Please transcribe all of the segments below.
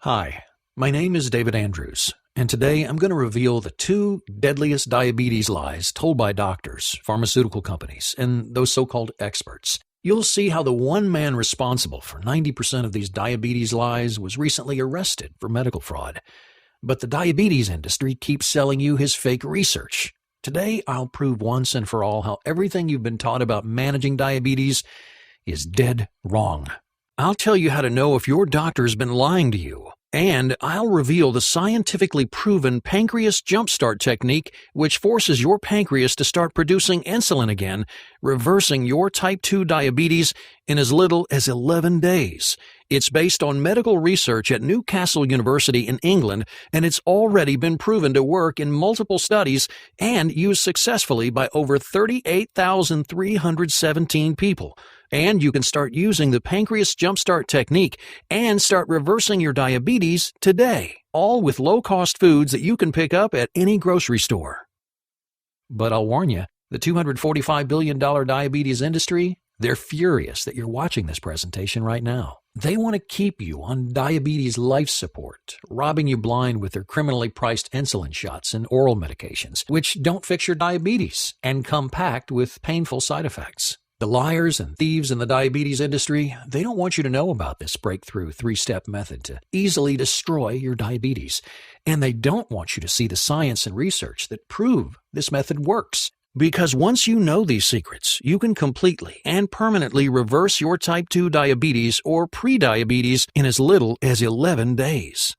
Hi, my name is David Andrews, and today I'm going to reveal the two deadliest diabetes lies told by doctors, pharmaceutical companies, and those so-called experts. You'll see how the one man responsible for 90% of these diabetes lies was recently arrested for medical fraud. But the diabetes industry keeps selling you his fake research. Today, I'll prove once and for all how everything you've been taught about managing diabetes is dead wrong. I'll tell you how to know if your doctor's been lying to you, and I'll reveal the scientifically proven pancreas jumpstart technique which forces your pancreas to start producing insulin again, reversing your type 2 diabetes in as little as 11 days. It's based on medical research at Newcastle University in England, and it's already been proven to work in multiple studies and used successfully by over 38,317 people. And you can start using the pancreas jumpstart technique and start reversing your diabetes today, all with low-cost foods that you can pick up at any grocery store. But I'll warn you, the $245 billion diabetes industry, they're furious that you're watching this presentation right now. They want to keep you on diabetes life support, robbing you blind with their criminally priced insulin shots and oral medications, which don't fix your diabetes and come packed with painful side effects. The liars and thieves in the diabetes industry, they don't want you to know about this breakthrough three-step method to easily destroy your diabetes. And they don't want you to see the science and research that prove this method works. Because once you know these secrets, you can completely and permanently reverse your type 2 diabetes or prediabetes in as little as 11 days.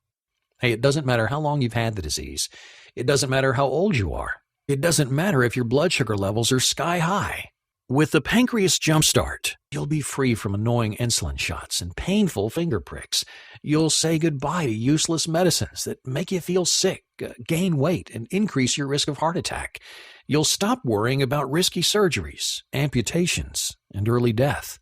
Hey, it doesn't matter how long you've had the disease. It doesn't matter how old you are. It doesn't matter if your blood sugar levels are sky high. With the Pancreas Jumpstart, you'll be free from annoying insulin shots and painful finger pricks. You'll say goodbye to useless medicines that make you feel sick, gain weight, and increase your risk of heart attack. You'll stop worrying about risky surgeries, amputations, and early death.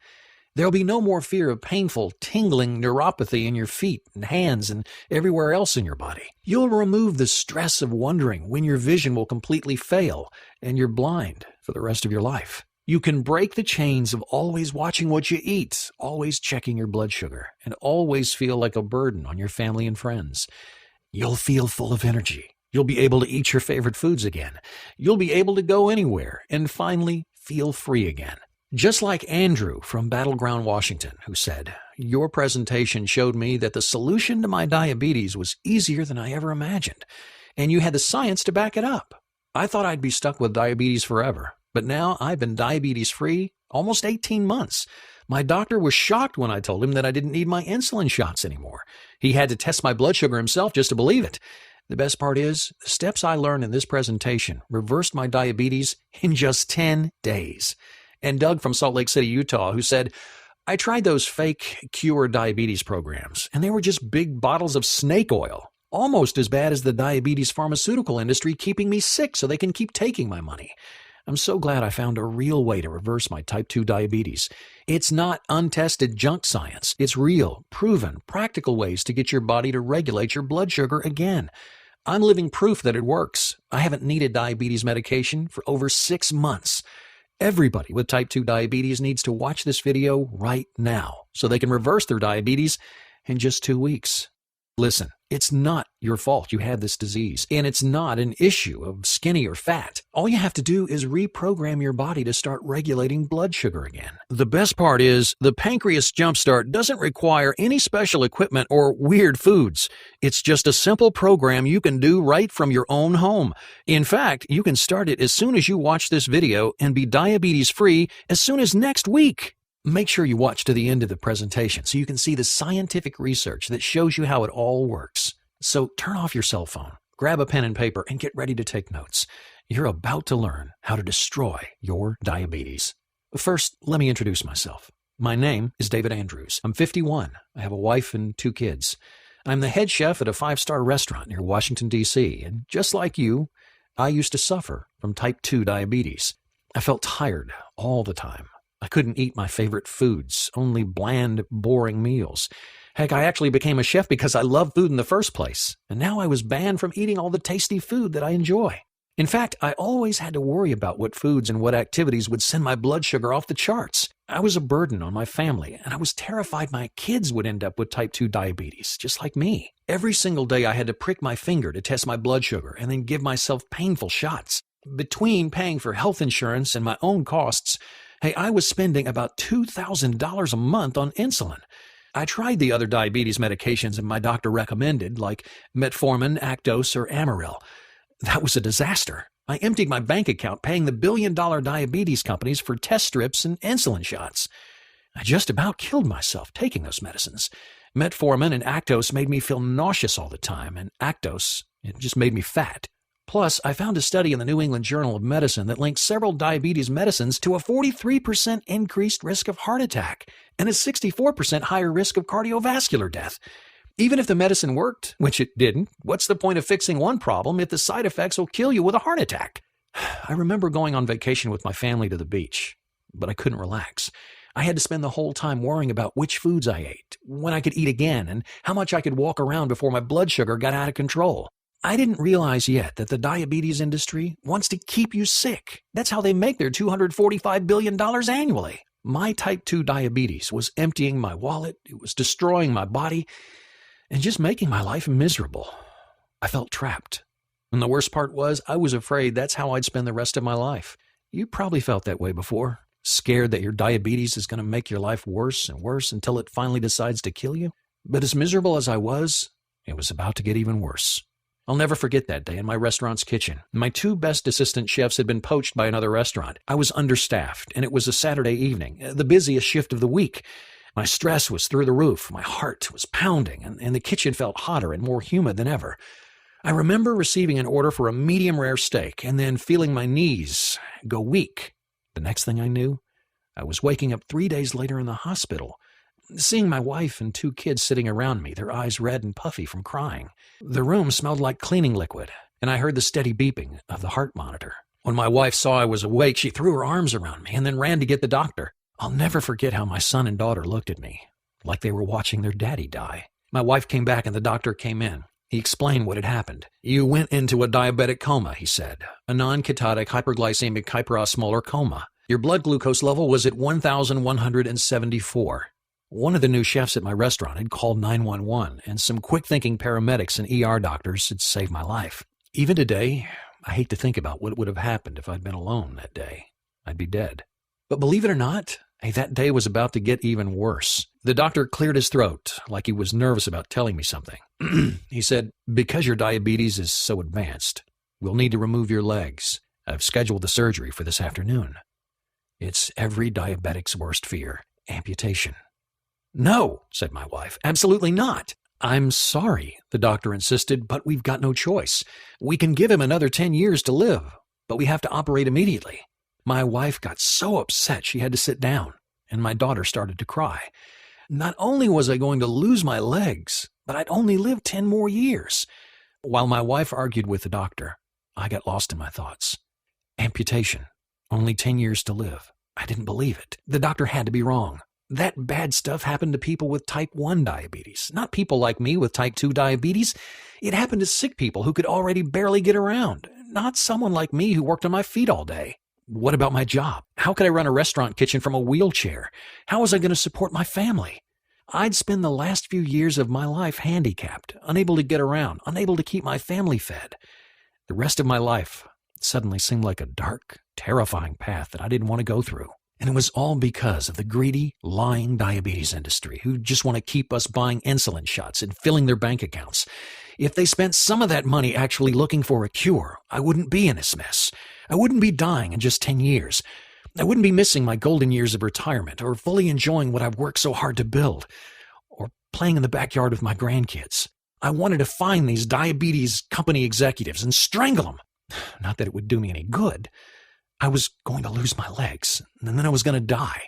There'll be no more fear of painful, tingling neuropathy in your feet and hands and everywhere else in your body. You'll remove the stress of wondering when your vision will completely fail and you're blind for the rest of your life. You can break the chains of always watching what you eat, always checking your blood sugar, and always feel like a burden on your family and friends. You'll feel full of energy. You'll be able to eat your favorite foods again. You'll be able to go anywhere and finally feel free again. Just like Andrew from Battleground, Washington, who said, "Your presentation showed me that the solution to my diabetes was easier than I ever imagined, and you had the science to back it up. I thought I'd be stuck with diabetes forever. But now I've been diabetes-free almost 18 months. My doctor was shocked when I told him that I didn't need my insulin shots anymore. He had to test my blood sugar himself just to believe it. The best part is, the steps I learned in this presentation reversed my diabetes in just 10 days. And Doug from Salt Lake City, Utah, who said, "I tried those fake cure diabetes programs, and they were just big bottles of snake oil. Almost as bad as the diabetes pharmaceutical industry keeping me sick so they can keep taking my money. I'm so glad I found a real way to reverse my type 2 diabetes. It's not untested junk science. It's real, proven, practical ways to get your body to regulate your blood sugar again. I'm living proof that it works. I haven't needed diabetes medication for over 6 months. Everybody with type 2 diabetes needs to watch this video right now so they can reverse their diabetes in just 2 weeks. Listen, it's not your fault you have this disease, and it's not an issue of skinny or fat. All you have to do is reprogram your body to start regulating blood sugar again. The best part is, the Pancreas Jumpstart doesn't require any special equipment or weird foods. It's just a simple program you can do right from your own home. In fact, you can start it as soon as you watch this video and be diabetes-free as soon as next week. Make sure you watch to the end of the presentation so you can see the scientific research that shows you how it all works. So turn off your cell phone, grab a pen and paper, and get ready to take notes. You're about to learn how to destroy your diabetes. First, let me introduce myself. My name is David Andrews. I'm 51. I have a wife and 2 kids. I'm the head chef at a 5-star restaurant near Washington, D.C., and just like you, I used to suffer from type 2 diabetes. I felt tired all the time. I couldn't eat my favorite foods, only bland, boring meals. Heck, I actually became a chef because I love food in the first place, and now I was banned from eating all the tasty food that I enjoy. In fact, I always had to worry about what foods and what activities would send my blood sugar off the charts. I was a burden on my family, and I was terrified my kids would end up with type 2 diabetes, just like me. Every single day I had to prick my finger to test my blood sugar and then give myself painful shots. Between paying for health insurance and my own costs, hey, I was spending about $2,000 a month on insulin. I tried the other diabetes medications that my doctor recommended, like metformin, Actos, or Amaryl. That was a disaster. I emptied my bank account paying the billion-dollar diabetes companies for test strips and insulin shots. I just about killed myself taking those medicines. Metformin and Actos made me feel nauseous all the time, and Actos, it just made me fat. Plus, I found a study in the New England Journal of Medicine that linked several diabetes medicines to a 43% increased risk of heart attack and a 64% higher risk of cardiovascular death. Even if the medicine worked, which it didn't, what's the point of fixing one problem if the side effects will kill you with a heart attack? I remember going on vacation with my family to the beach, but I couldn't relax. I had to spend the whole time worrying about which foods I ate, when I could eat again, and how much I could walk around before my blood sugar got out of control. I didn't realize yet that the diabetes industry wants to keep you sick. That's how they make their $245 billion annually. My type 2 diabetes was emptying my wallet, it was destroying my body, and just making my life miserable. I felt trapped. And the worst part was, I was afraid that's how I'd spend the rest of my life. You probably felt that way before, scared that your diabetes is going to make your life worse and worse until it finally decides to kill you. But as miserable as I was, it was about to get even worse. I'll never forget that day in my restaurant's kitchen. My two best assistant chefs had been poached by another restaurant. I was understaffed, and it was a Saturday evening, the busiest shift of the week. My stress was through the roof, my heart was pounding, and the kitchen felt hotter and more humid than ever. I remember receiving an order for a medium-rare steak and then feeling my knees go weak. The next thing I knew, I was waking up 3 days later in the hospital, seeing my wife and two kids sitting around me, their eyes red and puffy from crying. The room smelled like cleaning liquid, and I heard the steady beeping of the heart monitor. When my wife saw I was awake, she threw her arms around me and then ran to get the doctor. I'll never forget how my son and daughter looked at me, like they were watching their daddy die. My wife came back and the doctor came in. He explained what had happened. "You went into a diabetic coma," he said, "a non-ketotic hyperglycemic hyperosmolar coma. Your blood glucose level was at 1,174. One of the new chefs at my restaurant had called 911, and some quick-thinking paramedics and ER doctors had saved my life. Even today, I hate to think about what would have happened if I'd been alone that day. I'd be dead. But believe it or not, that day was about to get even worse. The doctor cleared his throat, like he was nervous about telling me something. He said, "Because your diabetes is so advanced, we'll need to remove your legs. I've scheduled the surgery for this afternoon. It's every diabetic's worst fear, amputation." "No," said my wife, "absolutely not." "I'm sorry," the doctor insisted, "but we've got no choice. We can give him another 10 years to live, but we have to operate immediately." My wife got so upset she had to sit down, and my daughter started to cry. Not only was I going to lose my legs, but I'd only live 10 more years. While my wife argued with the doctor, I got lost in my thoughts. Amputation. Only 10 years to live. I didn't believe it. The doctor had to be wrong. That bad stuff happened to people with type 1 diabetes, not people like me with type 2 diabetes. It happened to sick people who could already barely get around, not someone like me who worked on my feet all day. What about my job? How could I run a restaurant kitchen from a wheelchair? How was I going to support my family? I'd spend the last few years of my life handicapped, unable to get around, unable to keep my family fed. The rest of my life suddenly seemed like a dark, terrifying path that I didn't want to go through. And it was all because of the greedy, lying diabetes industry who just want to keep us buying insulin shots and filling their bank accounts. If they spent some of that money actually looking for a cure, I wouldn't be in this mess. I wouldn't be dying in just 10 years. I wouldn't be missing my golden years of retirement or fully enjoying what I've worked so hard to build or playing in the backyard with my grandkids. I wanted to find these diabetes company executives and strangle them. Not that it would do me any good. I was going to lose my legs, and then I was going to die.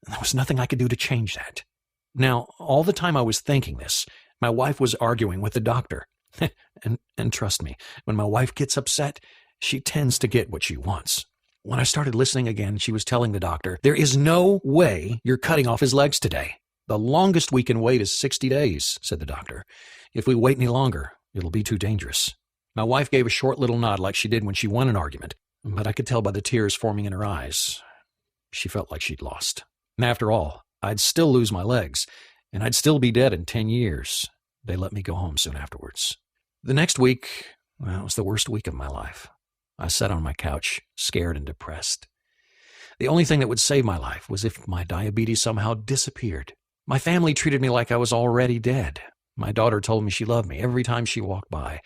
And there was nothing I could do to change that. Now, all the time I was thinking this, my wife was arguing with the doctor. and trust me, when my wife gets upset, she tends to get what she wants. When I started listening again, she was telling the doctor, "There is no way you're cutting off his legs today. The longest we can wait is 60 days, said the doctor. "If we wait any longer, it'll be too dangerous." My wife gave a short little nod like she did when she won an argument, but I could tell by the tears forming in her eyes. She felt like she'd lost. And after all, I'd still lose my legs, and I'd still be dead in 10 years. They let me go home soon afterwards. The next week, well, it was the worst week of my life. I sat on my couch, scared and depressed. The only thing that would save my life was if my diabetes somehow disappeared. My family treated me like I was already dead. My daughter told me she loved me every time she walked by.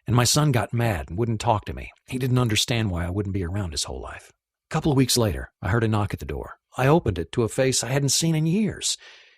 And my son got mad and wouldn't talk to me. He didn't understand why I wouldn't be around his whole life. A couple of weeks later, I heard a knock at the door. I opened it to a face I hadn't seen in years.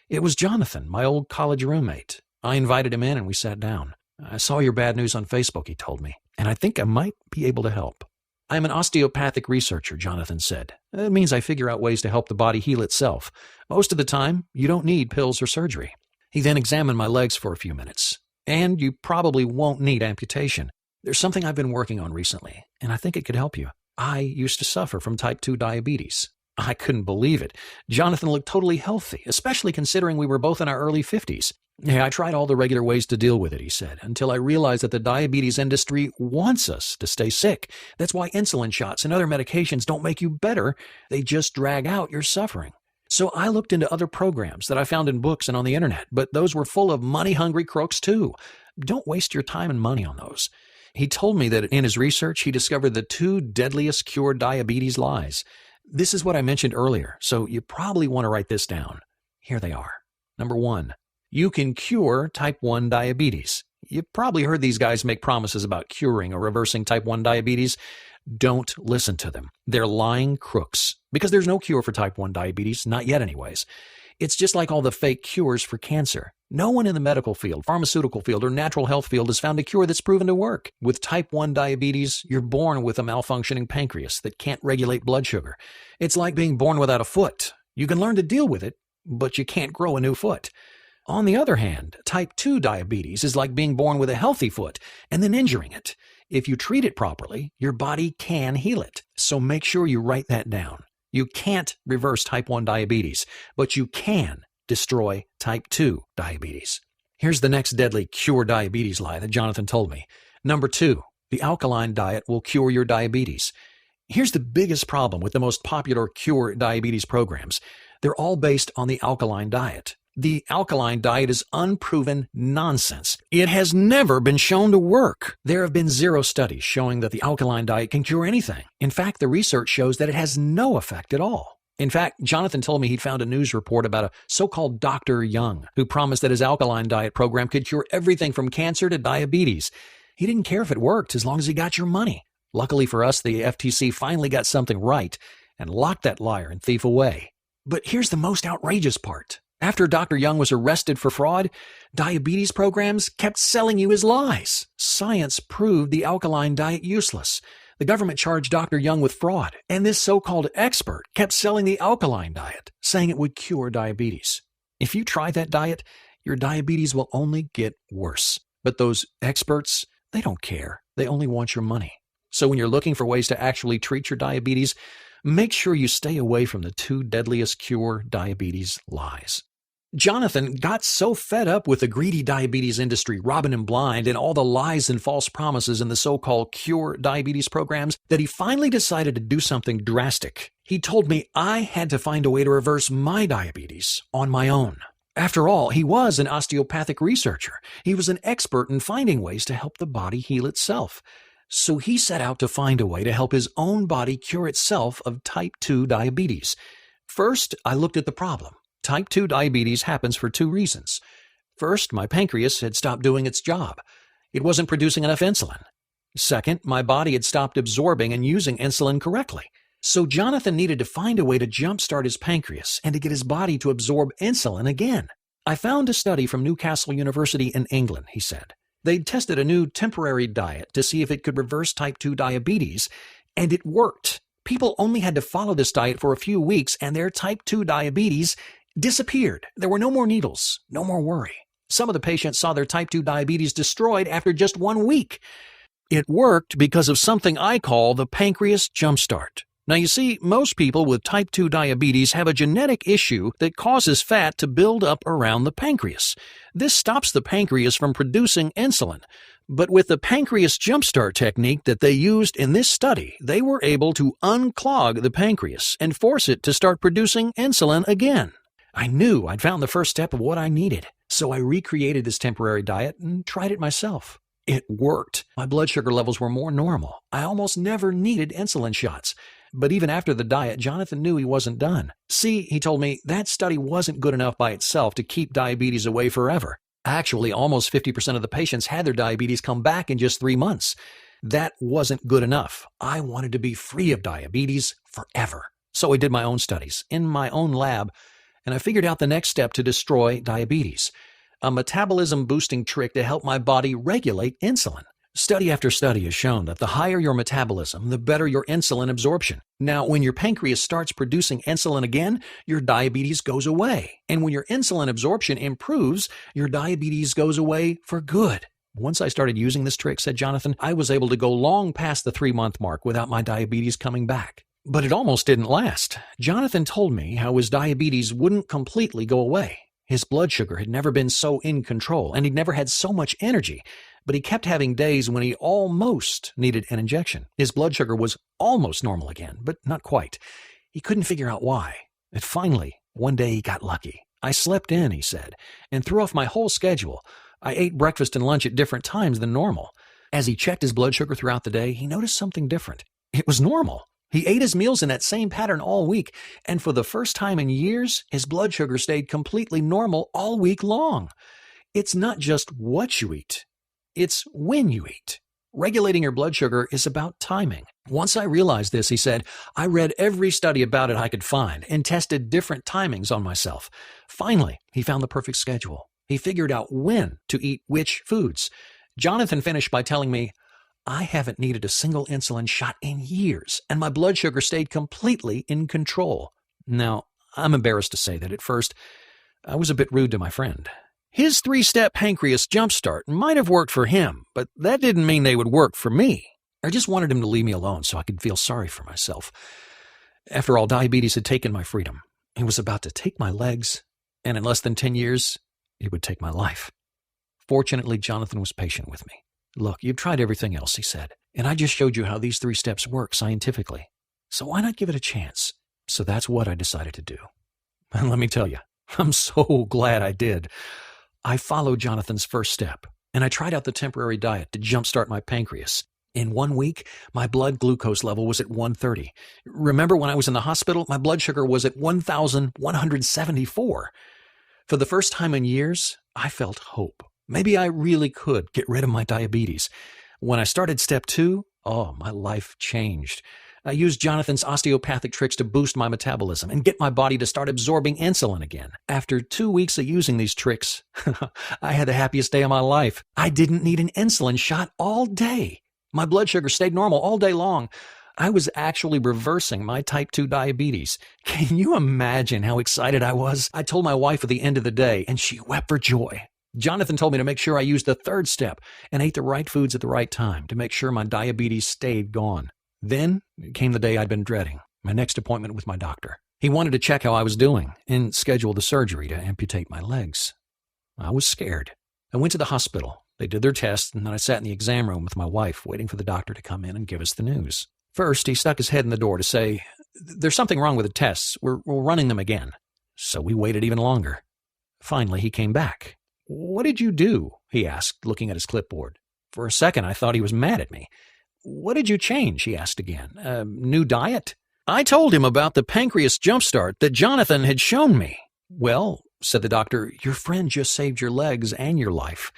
It was Jonathan, my old college roommate. I invited him in and we sat down. I saw your bad news on Facebook, he told me, and I think I might be able to help. I'm an osteopathic researcher, Jonathan said. It means I figure out ways to help the body heal itself. Most of the time, you don't need pills or surgery. He then examined my legs for a few minutes. And you probably won't need amputation. There's something I've been working on recently, and I think it could help you. I used to suffer from type 2 diabetes. I couldn't believe it. Jonathan looked totally healthy, especially considering we were both in our early 50s. Yeah, I tried all the regular ways to deal with it, he said, until I realized that the diabetes industry wants us to stay sick. That's why insulin shots and other medications don't make you better. They just drag out your suffering. So I looked into other programs that I found in books and on the internet, but those were full of money-hungry crooks too. Don't waste your time and money on those. He told me that in his research, he discovered the 2 deadliest cure diabetes lies. This is what I mentioned earlier, so you probably want to write this down. Here they are. Number 1. You can cure type 1 diabetes. You've probably heard these guys make promises about curing or reversing type 1 diabetes. Don't listen to them. They're lying crooks. Because there's no cure for type 1 diabetes, not yet anyways. It's just like all the fake cures for cancer. No one in the medical field, pharmaceutical field, or natural health field has found a cure that's proven to work. With type 1 diabetes, you're born with a malfunctioning pancreas that can't regulate blood sugar. It's like being born without a foot. You can learn to deal with it, but you can't grow a new foot. On the other hand, type 2 diabetes is like being born with a healthy foot and then injuring it. If you treat it properly, your body can heal it. So make sure you write that down. You can't reverse type 1 diabetes, but you can destroy type 2 diabetes. Here's the next deadly cure diabetes lie that Jonathan told me. Number 2, the alkaline diet will cure your diabetes. Here's the biggest problem with the most popular cure diabetes programs. They're all based on the alkaline diet. The alkaline diet is unproven nonsense. It has never been shown to work. There have been 0 studies showing that the alkaline diet can cure anything. In fact, the research shows that it has no effect at all. In fact, Jonathan told me he'd found a news report about a so-called Dr. Young who promised that his alkaline diet program could cure everything from cancer to diabetes. He didn't care if it worked as long as he got your money. Luckily for us, the FTC finally got something right and locked that liar and thief away. But here's the most outrageous part. After Dr. Young was arrested for fraud, diabetes programs kept selling you his lies. Science proved the alkaline diet useless. The government charged Dr. Young with fraud, and this so-called expert kept selling the alkaline diet, saying it would cure diabetes. If you try that diet, your diabetes will only get worse. But those experts, they don't care. They only want your money. So when you're looking for ways to actually treat your diabetes, make sure you stay away from the 2 deadliest cure diabetes lies. Jonathan got so fed up with the greedy diabetes industry robbing him blind and all the lies and false promises in the so-called cure diabetes programs that he finally decided to do something drastic. He told me I had to find a way to reverse my diabetes on my own. After all, he was an osteopathic researcher. He was an expert in finding ways to help the body heal itself. So he set out to find a way to help his own body cure itself of type 2 diabetes. First, I looked at the problem. Type 2 diabetes happens for 2 reasons. First, my pancreas had stopped doing its job. It wasn't producing enough insulin. Second, my body had stopped absorbing and using insulin correctly. So Jonathan needed to find a way to jumpstart his pancreas and to get his body to absorb insulin again. I found a study from Newcastle University in England, he said. They'd tested a new temporary diet to see if it could reverse type 2 diabetes, and it worked. People only had to follow this diet for a few weeks, and their type 2 diabetes disappeared. There were no more needles, no more worry. Some of the patients saw their type 2 diabetes destroyed after just 1 week. It worked because of something I call the pancreas jumpstart. Now you see, most people with type 2 diabetes have a genetic issue that causes fat to build up around the pancreas. This stops the pancreas from producing insulin. But with the pancreas jumpstart technique that they used in this study, they were able to unclog the pancreas and force it to start producing insulin again. I knew I'd found the first step of what I needed, so I recreated this temporary diet and tried it myself. It worked. My blood sugar levels were more normal. I almost never needed insulin shots. But even after the diet, Jonathan knew he wasn't done. See, he told me, that study wasn't good enough by itself to keep diabetes away forever. Actually, almost 50% of the patients had their diabetes come back in just 3 months. That wasn't good enough. I wanted to be free of diabetes forever. So I did my own studies in my own lab, and I figured out the next step to destroy diabetes. A metabolism-boosting trick to help my body regulate insulin. Study after study has shown that the higher your metabolism, the better your insulin absorption. Now, when your pancreas starts producing insulin again, your diabetes goes away. And when your insulin absorption improves, your diabetes goes away for good. Once I started using this trick, said Jonathan, I was able to go long past the 3-month mark without my diabetes coming back. But it almost didn't last. Jonathan told me how his diabetes wouldn't completely go away. His blood sugar had never been so in control, and he'd never had so much energy. But he kept having days when he almost needed an injection. His blood sugar was almost normal again, but not quite. He couldn't figure out why. And finally, one day he got lucky. I slept in, he said, and threw off my whole schedule. I ate breakfast and lunch at different times than normal. As he checked his blood sugar throughout the day, he noticed something different. It was normal. He ate his meals in that same pattern all week, and for the first time in years, his blood sugar stayed completely normal all week long. It's not just what you eat, it's when you eat. Regulating your blood sugar is about timing. Once I realized this, he said, I read every study about it I could find and tested different timings on myself. Finally, he found the perfect schedule. He figured out when to eat which foods. Jonathan finished by telling me, I haven't needed a single insulin shot in years, and my blood sugar stayed completely in control. Now, I'm embarrassed to say that at first, I was a bit rude to my friend. His 3-step pancreas jumpstart might have worked for him, but that didn't mean they would work for me. I just wanted him to leave me alone so I could feel sorry for myself. After all, diabetes had taken my freedom. It was about to take my legs, and in less than 10 years, it would take my life. Fortunately, Jonathan was patient with me. Look, you've tried everything else, he said, and I just showed you how these 3 steps work scientifically. So why not give it a chance? So that's what I decided to do. And let me tell you, I'm so glad I did. I followed Jonathan's first step, and I tried out the temporary diet to jumpstart my pancreas. In 1 week, my blood glucose level was at 130. Remember when I was in the hospital, my blood sugar was at 1,174. For the first time in years, I felt hope. Maybe I really could get rid of my diabetes. When I started step 2, my life changed. I used Jonathan's osteopathic tricks to boost my metabolism and get my body to start absorbing insulin again. After 2 weeks of using these tricks, I had the happiest day of my life. I didn't need an insulin shot all day. My blood sugar stayed normal all day long. I was actually reversing my type 2 diabetes. Can you imagine how excited I was? I told my wife at the end of the day, and she wept for joy. Jonathan told me to make sure I used the 3rd step and ate the right foods at the right time to make sure my diabetes stayed gone. Then came the day I'd been dreading, my next appointment with my doctor. He wanted to check how I was doing and schedule the surgery to amputate my legs. I was scared. I went to the hospital. They did their tests, and then I sat in the exam room with my wife, waiting for the doctor to come in and give us the news. First, he stuck his head in the door to say, "There's something wrong with the tests. We're running them again." So we waited even longer. Finally, he came back. "What did you do?" he asked, looking at his clipboard. For a second, I thought he was mad at me. "What did you change?" he asked again. New diet?" I told him about the pancreas jumpstart that Jonathan had shown me. "Well," said the doctor, "your friend just saved your legs and your life.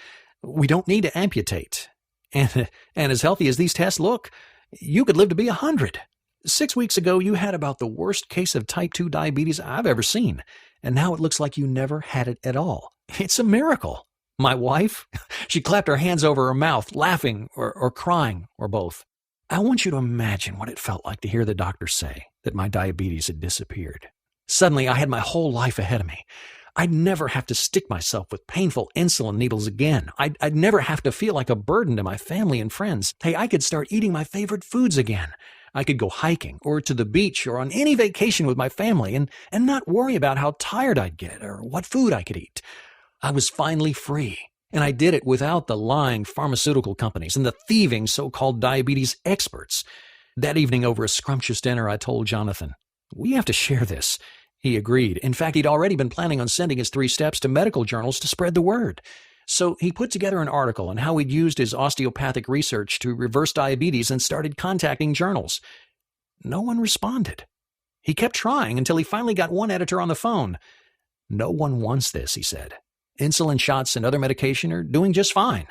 We don't need to amputate. And as healthy as these tests look, you could live to be 100. 6 weeks ago, you had about the worst case of type 2 diabetes I've ever seen, and now it looks like you never had it at all. It's a miracle." My wife, she clapped her hands over her mouth, laughing or crying, or both. I want you to imagine what it felt like to hear the doctor say that my diabetes had disappeared. Suddenly, I had my whole life ahead of me. I'd never have to stick myself with painful insulin needles again. I'd never have to feel like a burden to my family and friends. Hey, I could start eating my favorite foods again. I could go hiking or to the beach or on any vacation with my family and not worry about how tired I'd get or what food I could eat. I was finally free. And I did it without the lying pharmaceutical companies and the thieving so-called diabetes experts. That evening over a scrumptious dinner, I told Jonathan, "We have to share this." He agreed. In fact, he'd already been planning on sending his 3 steps to medical journals to spread the word. So he put together an article on how he'd used his osteopathic research to reverse diabetes and started contacting journals. No one responded. He kept trying until he finally got one editor on the phone. "No one wants this," he said. "Insulin shots and other medication are doing just fine."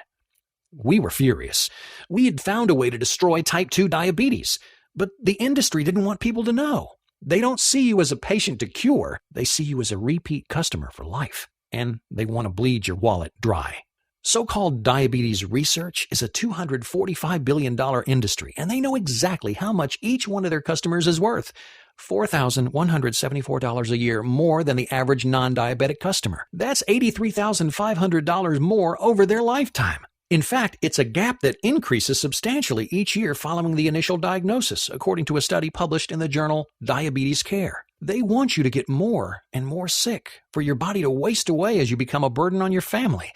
We were furious. We had found a way to destroy type 2 diabetes, but the industry didn't want people to know. They don't see you as a patient to cure. They see you as a repeat customer for life, and they want to bleed your wallet dry. So-called diabetes research is a $245 billion industry, and they know exactly how much each one of their customers is worth. $4,174 a year more than the average non-diabetic customer. That's $83,500 more over their lifetime. In fact, it's a gap that increases substantially each year following the initial diagnosis, according to a study published in the journal Diabetes Care. They want you to get more and more sick, for your body to waste away as you become a burden on your family.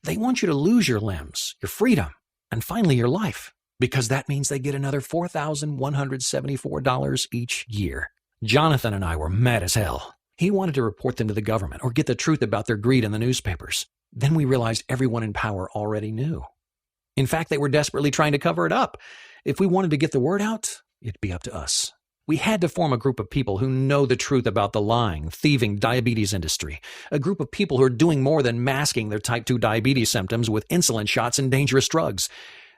They want you to lose your limbs, your freedom, and finally your life, because that means they get another $4,174 each year. Jonathan and I were mad as hell. He wanted to report them to the government or get the truth about their greed in the newspapers. Then we realized everyone in power already knew. In fact, they were desperately trying to cover it up. If we wanted to get the word out, it'd be up to us. We had to form a group of people who know the truth about the lying, thieving diabetes industry. A group of people who are doing more than masking their type 2 diabetes symptoms with insulin shots and dangerous drugs.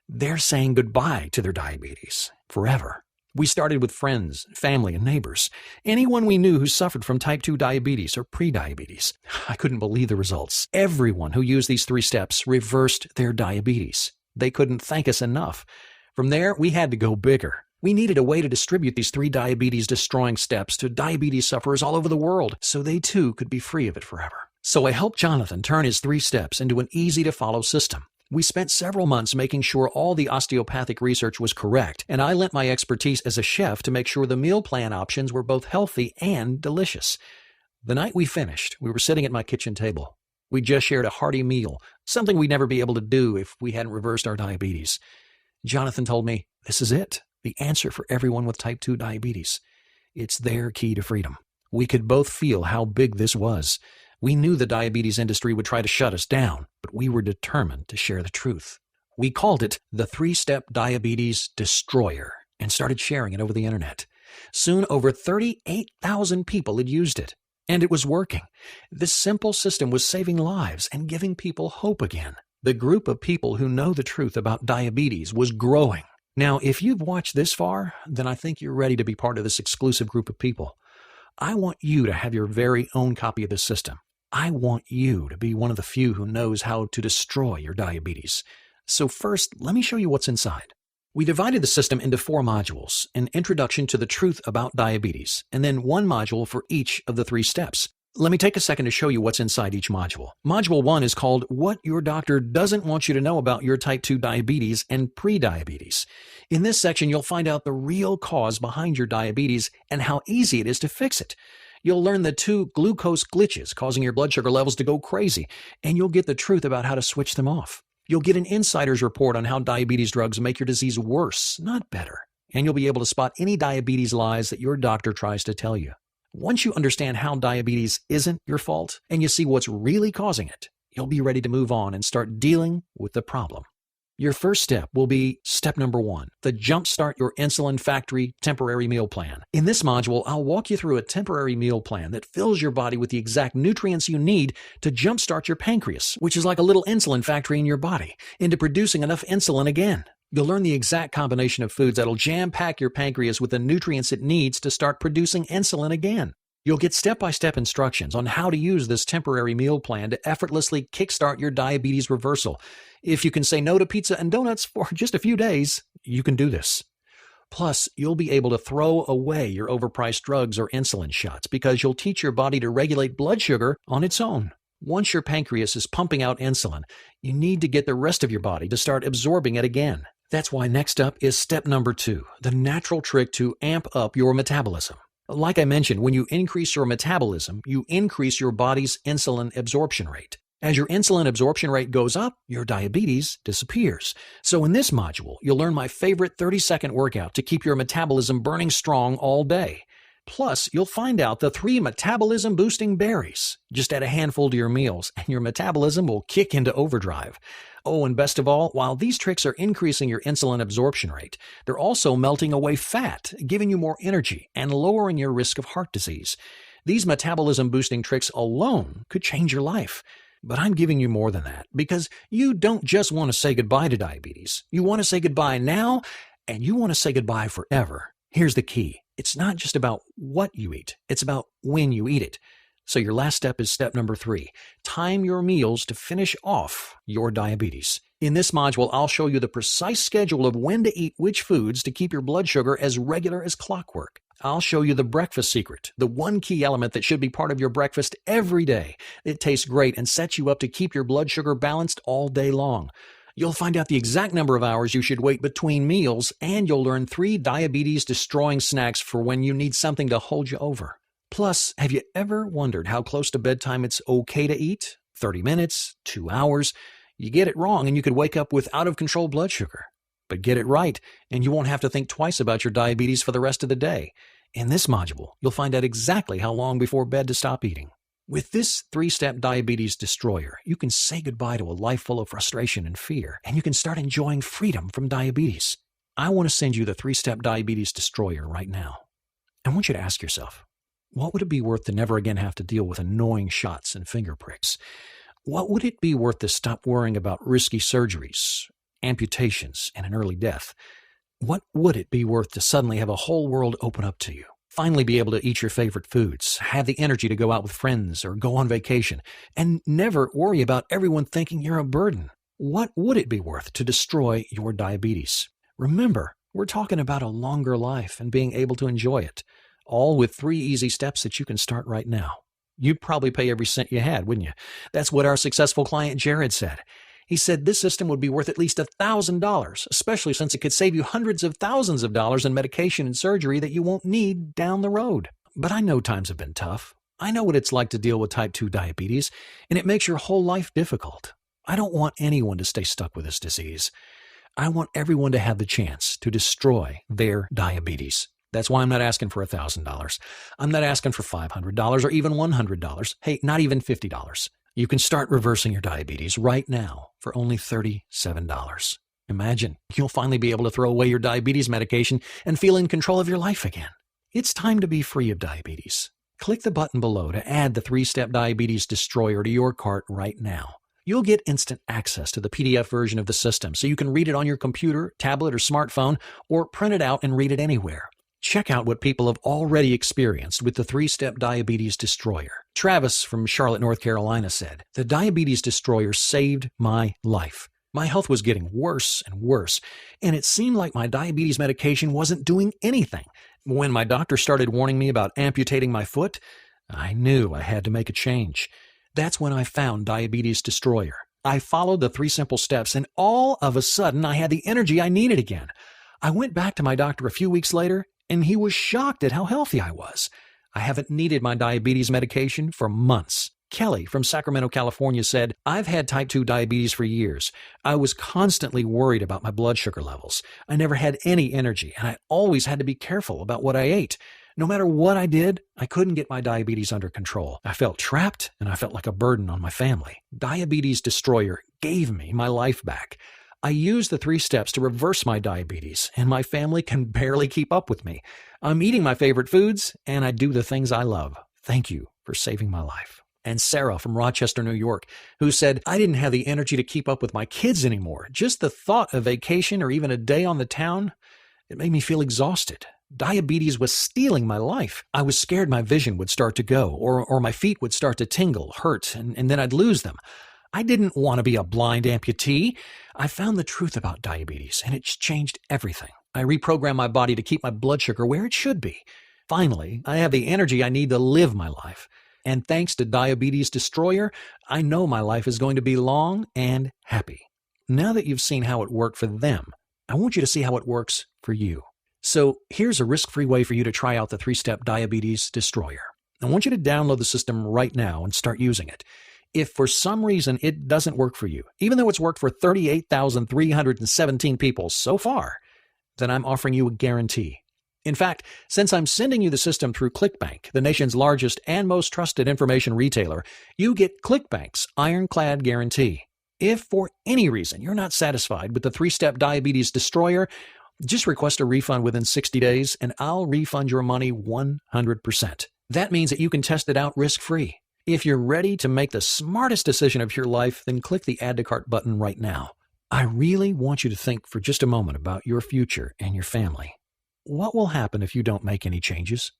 They're saying goodbye to their diabetes forever. We started with friends, family, and neighbors. Anyone we knew who suffered from type 2 diabetes or prediabetes. I couldn't believe the results. Everyone who used these 3 steps reversed their diabetes. They couldn't thank us enough. From there, we had to go bigger. We needed a way to distribute these 3 diabetes-destroying steps to diabetes sufferers all over the world, so they too could be free of it forever. So I helped Jonathan turn his 3 steps into an easy-to-follow system. We spent several months making sure all the osteopathic research was correct, and I lent my expertise as a chef to make sure the meal plan options were both healthy and delicious. The night we finished, we were sitting at my kitchen table. We just shared a hearty meal, something we'd never be able to do if we hadn't reversed our diabetes. Jonathan told me, "This is it, the answer for everyone with type 2 diabetes. It's their key to freedom." We could both feel how big this was. We knew the diabetes industry would try to shut us down, but we were determined to share the truth. We called it the 3-Step Diabetes Destroyer and started sharing it over the internet. Soon, over 38,000 people had used it, and it was working. This simple system was saving lives and giving people hope again. The group of people who know the truth about diabetes was growing. Now, if you've watched this far, then I think you're ready to be part of this exclusive group of people. I want you to have your very own copy of this system. I want you to be one of the few who knows how to destroy your diabetes. So first, let me show you what's inside. We divided the system into 4 modules, an introduction to the truth about diabetes, and then 1 module for each of the 3 steps. Let me take a second to show you what's inside each module. Module 1 is called What Your Doctor Doesn't Want You to Know About Your Type 2 Diabetes and Prediabetes. In this section, you'll find out the real cause behind your diabetes and how easy it is to fix it. You'll learn the 2 glucose glitches causing your blood sugar levels to go crazy, and you'll get the truth about how to switch them off. You'll get an insider's report on how diabetes drugs make your disease worse, not better, and you'll be able to spot any diabetes lies that your doctor tries to tell you. Once you understand how diabetes isn't your fault and you see what's really causing it, you'll be ready to move on and start dealing with the problem. Your first step will be step number 1, the Jumpstart Your Insulin Factory Temporary Meal Plan. In this module, I'll walk you through a temporary meal plan that fills your body with the exact nutrients you need to jumpstart your pancreas, which is like a little insulin factory in your body, into producing enough insulin again. You'll learn the exact combination of foods that'll jam-pack your pancreas with the nutrients it needs to start producing insulin again. You'll get step-by-step instructions on how to use this temporary meal plan to effortlessly kickstart your diabetes reversal. If you can say no to pizza and donuts for just a few days, you can do this. Plus, you'll be able to throw away your overpriced drugs or insulin shots because you'll teach your body to regulate blood sugar on its own. Once your pancreas is pumping out insulin, you need to get the rest of your body to start absorbing it again. That's why next up is step number 2, the natural trick to amp up your metabolism. Like I mentioned, when you increase your metabolism, you increase your body's insulin absorption rate. As your insulin absorption rate goes up, your diabetes disappears. So in this module, you'll learn my favorite 30-second workout to keep your metabolism burning strong all day. Plus, you'll find out the 3 metabolism-boosting berries. Just add a handful to your meals, and your metabolism will kick into overdrive. Oh, and best of all, while these tricks are increasing your insulin absorption rate, they're also melting away fat, giving you more energy, and lowering your risk of heart disease. These metabolism-boosting tricks alone could change your life. But I'm giving you more than that, because you don't just want to say goodbye to diabetes. You want to say goodbye now, and you want to say goodbye forever. Here's the key. It's not just about what you eat. It's about when you eat it. So your last step is step number 3. Time your meals to finish off your diabetes. In this module, I'll show you the precise schedule of when to eat which foods to keep your blood sugar as regular as clockwork. I'll show you the breakfast secret, the one key element that should be part of your breakfast every day. It tastes great and sets you up to keep your blood sugar balanced all day long. You'll find out the exact number of hours you should wait between meals, and you'll learn 3 diabetes-destroying snacks for when you need something to hold you over. Plus, have you ever wondered how close to bedtime it's okay to eat? 30 minutes, 2 hours? You get it wrong and you could wake up with out-of-control blood sugar. But get it right, and you won't have to think twice about your diabetes for the rest of the day. In this module, you'll find out exactly how long before bed to stop eating. With this 3-step diabetes destroyer, you can say goodbye to a life full of frustration and fear, and you can start enjoying freedom from diabetes. I want to send you the 3-step diabetes destroyer right now. I want you to ask yourself, what would it be worth to never again have to deal with annoying shots and finger pricks? What would it be worth to stop worrying about risky surgeries, amputations, and an early death? What would it be worth to suddenly have a whole world open up to you? Finally be able to eat your favorite foods, have the energy to go out with friends or go on vacation, and never worry about everyone thinking you're a burden. What would it be worth to destroy your diabetes? Remember, we're talking about a longer life and being able to enjoy it, all with 3 easy steps that you can start right now. You'd probably pay every cent you had, wouldn't you? That's what our successful client Jared said. He said this system would be worth at least $1,000, especially since it could save you hundreds of thousands of dollars in medication and surgery that you won't need down the road. But I know times have been tough. I know what it's like to deal with type 2 diabetes, and it makes your whole life difficult. I don't want anyone to stay stuck with this disease. I want everyone to have the chance to destroy their diabetes. That's why I'm not asking for $1,000. I'm not asking for $500 or even $100. Hey, not even $50. You can start reversing your diabetes right now for only $37. Imagine, you'll finally be able to throw away your diabetes medication and feel in control of your life again. It's time to be free of diabetes. Click the button below to add the 3-step diabetes destroyer to your cart right now. You'll get instant access to the PDF version of the system so you can read it on your computer, tablet, or smartphone, or print it out and read it anywhere. Check out what people have already experienced with the 3-step diabetes destroyer. Travis from Charlotte, North Carolina said, "The diabetes destroyer saved my life. My health was getting worse and worse, and it seemed like my diabetes medication wasn't doing anything. When my doctor started warning me about amputating my foot, I knew I had to make a change. That's when I found Diabetes Destroyer. I followed the 3 simple steps, and all of a sudden I had the energy I needed again. I went back to my doctor a few weeks later, and he was shocked at how healthy I was. I haven't needed my diabetes medication for months." Kelly from Sacramento, California said, "I've had type 2 diabetes for years. I was constantly worried about my blood sugar levels. I never had any energy, and I always had to be careful about what I ate. No matter what I did, I couldn't get my diabetes under control. I felt trapped, and I felt like a burden on my family. Diabetes Destroyer gave me my life back. I use the 3 steps to reverse my diabetes, and my family can barely keep up with me. I'm eating my favorite foods, and I do the things I love. Thank you for saving my life." And Sarah from Rochester, New York, who said, "I didn't have the energy to keep up with my kids anymore. Just the thought of vacation or even a day on the town, it made me feel exhausted. Diabetes was stealing my life. I was scared my vision would start to go, or my feet would start to tingle, hurt, and then I'd lose them. I didn't want to be a blind amputee. I found the truth about diabetes, and it's changed everything. I reprogrammed my body to keep my blood sugar where it should be. Finally, I have the energy I need to live my life. And thanks to Diabetes Destroyer, I know my life is going to be long and happy." Now that you've seen how it worked for them, I want you to see how it works for you. So here's a risk-free way for you to try out the 3-step Diabetes Destroyer. I want you to download the system right now and start using it. If for some reaon it doesn't work for you, even though it's worked for 38,317 people so far, then I'm offering you a guarantee. In fact, since I'm sending you the system through ClickBank, the nation's largest and most trusted information retailer, you get ClickBank's Ironclad Guarantee. If for any reason you're not satisfied with the 3-step diabetes destroyer, just request a refund within 60 days and I'll refund your money 100%. That means that you can test it out risk-free. If you're ready to make the smartest decision of your life, then click the Add to Cart button right now. I really want you to think for just a moment about your future and your family. What will happen if you don't make any changes?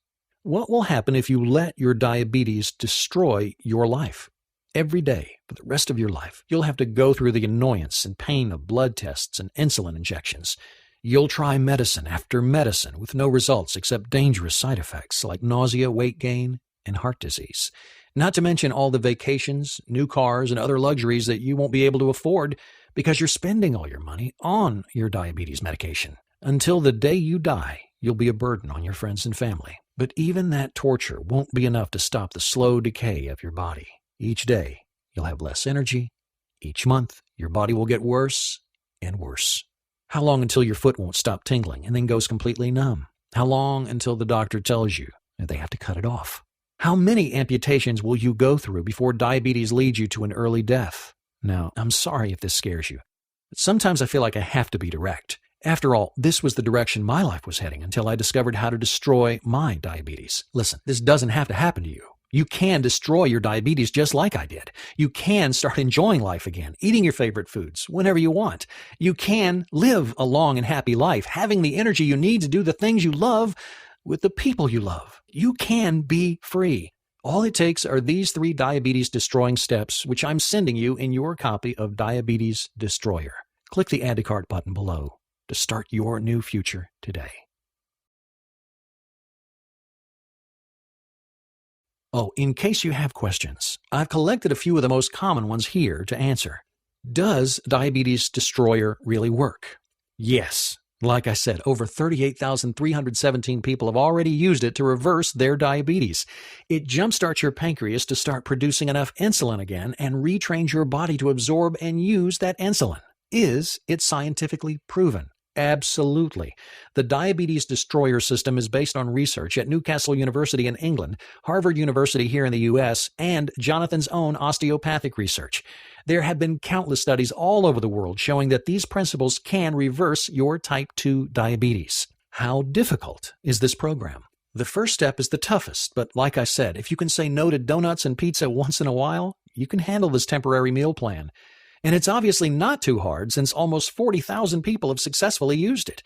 What will happen if you let your diabetes destroy your life? Every day, for the rest of your life, you'll have to go through the annoyance and pain of blood tests and insulin injections. You'll try medicine after medicine with no results except dangerous side effects like nausea, weight gain, and heart disease. Not to mention all the vacations, new cars, and other luxuries that you won't be able to afford because you're spending all your money on your diabetes medication. Until the day you die, you'll be a burden on your friends and family. But even that torture won't be enough to stop the slow decay of your body. Each day, you'll have less energy. Each month, your body will get worse and worse. How long until your foot won't stop tingling and then goes completely numb? How long until the doctor tells you that they have to cut it off? How many amputations will you go through before diabetes leads you to an early death? Now, I'm sorry if this scares you, but sometimes I feel like I have to be direct. After all, this was the direction my life was heading until I discovered how to destroy my diabetes. Listen, this doesn't have to happen to you. You can destroy your diabetes just like I did. You can start enjoying life again, eating your favorite foods whenever you want. You can live a long and happy life, having the energy you need to do the things you love with the people you love. You can be free. All it takes are these 3 diabetes-destroying steps, which I'm sending you in your copy of Diabetes Destroyer. Click the Add to Cart button below to start your new future today. Oh, in case you have questions, I've collected a few of the most common ones here to answer. Does Diabetes Destroyer really work? Yes. Like I said, over 38,317 people have already used it to reverse their diabetes. It jumpstarts your pancreas to start producing enough insulin again and retrains your body to absorb and use that insulin. Is it scientifically proven? Absolutely. The Diabetes Destroyer system is based on research at Newcastle University in England, Harvard University here in the U.S., and Jonathan's own osteopathic research. There have been countless studies all over the world showing that these principles can reverse your type 2 diabetes. How difficult is this program? The first step is the toughest, but like I said, if you can say no to donuts and pizza once in a while, you can handle this temporary meal plan. And it's obviously not too hard since almost 40,000 people have successfully used it.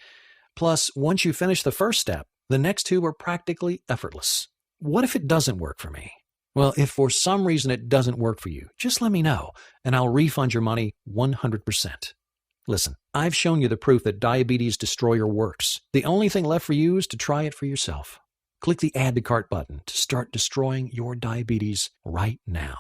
Plus, once you finish the first step, the next 2 are practically effortless. What if it doesn't work for me? Well, if for some reason it doesn't work for you, just let me know, and I'll refund your money 100%. Listen, I've shown you the proof that Diabetes Destroyer works. The only thing left for you is to try it for yourself. Click the Add to Cart button to start destroying your diabetes right now.